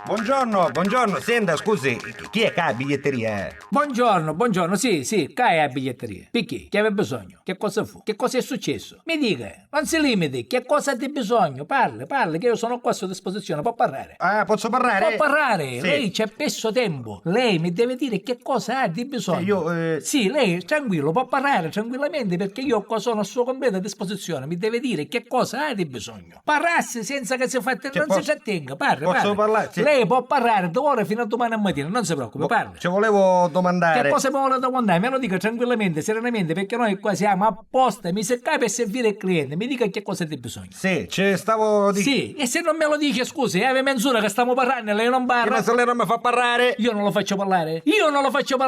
Buongiorno, senta, scusi, chi è che ha la biglietteria? Buongiorno, sì, cai a biglietteria. Perché? Che aveva bisogno? Che cosa fu? Che cosa è successo? Mi dica, non si limiti, che cosa ha di bisogno? Parli, che io sono qua a sua disposizione, può parlare. Ah, posso parlare? Può parlare, Sì. lei c'è perso tempo. Lei mi deve dire che cosa ha di bisogno. Sì, lei tranquillo, può parlare tranquillamente perché io qua sono a sua completa disposizione. Mi deve dire che cosa ha di bisogno. Parlassi senza che si faccia, non si trattenga, parli. Posso parlare? Sì. Lei può parlare da ora fino a domani mattina, non si preoccupi, parli. Ci volevo domandare. Che cosa mi vuole domandare? Me lo dica tranquillamente, serenamente, perché noi qua siamo apposta, mi secca per servire il cliente. Mi dica che cosa ha di bisogno. Sì, ci stavo Sì, e se non me lo dice, scusi, è mezz'ora che stiamo parlando, lei non parla. Ma se lei non mi fa parlare? Io non lo faccio parlare.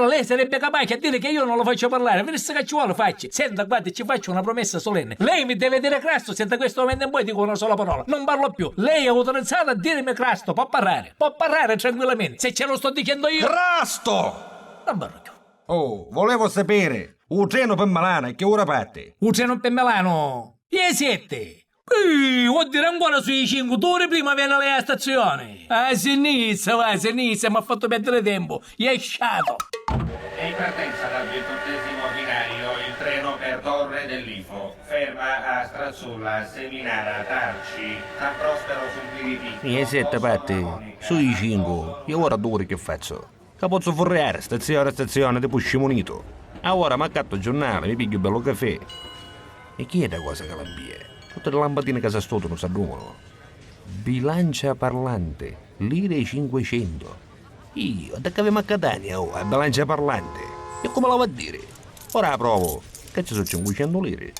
Lei sarebbe capace a dire che io non lo faccio parlare. Vedesse che ci vuole faccia. Senta, guardi, ci faccio una promessa solenne. Lei mi deve dire Cristo, se da questo momento in poi dico una sola parola. Non parlo più. Lei è autorizzata a dirmi Cristo, può parlare. Può parlare tranquillamente. Se ce lo sto dicendo io. Crasto! Non parlo più. Oh, volevo sapere, un treno per Milano, che ora parte? Un treno per Milano. Le 7. Vuol dire ancora sui 5 ore prima viene lei alla stazione. A sinistra, mi ha fatto perdere tempo. Gli è sciato. È in partenza dal 28° binario il treno per Torre dell'Ifo. Ferma a Strazzulla, Seminara, Tarci, San Prospero sul Piripì. E sette patti, sui 5, io ora 2 ore che faccio? Che posso forreare, stazione a stazione, tipo scimunito. Ora mi accatto il giornale, mi piglio bello caffè. E chi è da cosa che l'ambia? Tutte le lampadine che si stotono si addumono. Bilancia parlante, lire 500. Io, da che avevo a Catania, a bilancia parlante. E come la va a dire? Ora la provo. Che ci sono 500 lire?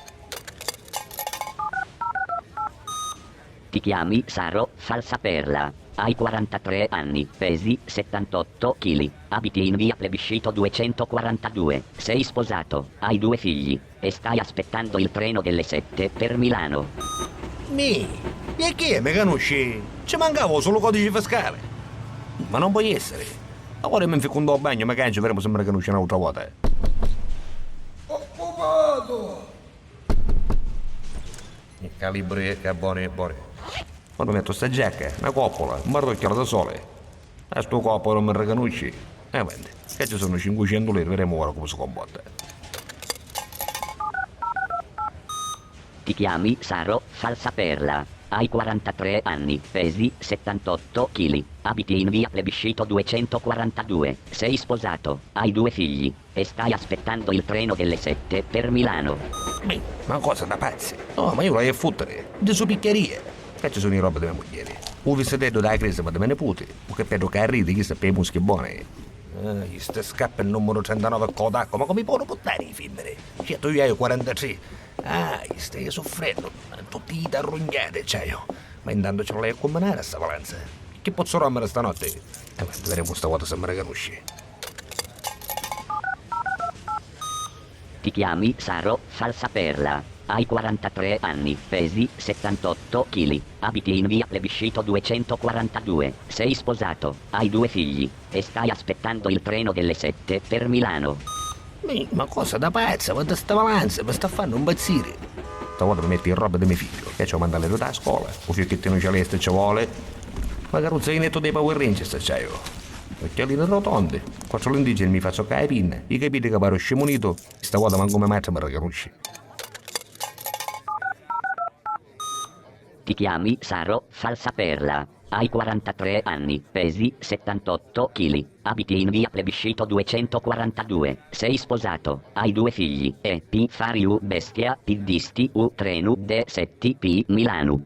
Ti chiami Saro Falsaperla. Hai 43 anni, pesi 78 kg, abiti in via Plebiscito 242, sei sposato, hai 2 figli e stai aspettando il treno delle 7 per Milano. E chi è? Mi conosci? Ci mancavo solo codice fiscale. Ma non può essere. Ora mi inficondo a bagno, mi cangio, vedremo se mi riconosce un'altra volta. Occupato! Il calibro è buono. Quando metto sta giacca, una coppola, un bardocchiolo da sole. A sto coppola non mi riconosci. Vedi, che ci sono 500 lire, vedremo ora come si comporta. Ti chiami Saro Falsaperla. Hai 43 anni, pesi 78 kg, abiti in via Plebiscito 242, sei sposato, hai 2 figli e stai aspettando il treno delle 7 per Milano. Ma cosa da pazzi? No, ma io la voglio fottere. Di su piccheria. Che ci sono i robe della moglie? Un vestito da crisi ma da me nipote. Un cappello che arriva, chi sta per i muschi buoni. Sta scappa il numero 39 Kodak, ma come può buttare i femmine? Certo, io ho 43. Stai soffrendo. Tutti i arrugnati, c'hai. Ma intanto ce l'hai a combinare sta valenza. Che posso rompere stanotte? Vedremo sta volta se mi riconosci. Ti chiami Saro Falsaperla. Hai 43 anni, pesi 78 kg, abiti in via Plebiscito 242, sei sposato, hai 2 figli e stai aspettando il treno delle 7 per Milano. Ma cosa da pazza? Guarda sta valanza, mi sta fanno impazzire. Stavolta mi metti in roba di mio figlio, che ci ho mandato da scuola. Un fiocchettino celeste ci vuole. Ma carrozzainetto dei Power Rangers c'hai io. Occhialini rotonde, 4 lenticchie mi faccio cae pinne, i capite che paro scemunito, stavolta manco come mazza mi riconosci. Ti chiami Saro Falsaperla. Hai 43 anni, pesi 78 kg, abiti in via Plebiscito 242, sei sposato, hai 2 figli e P fari u bestia, P disti u trenu de setti P Milano.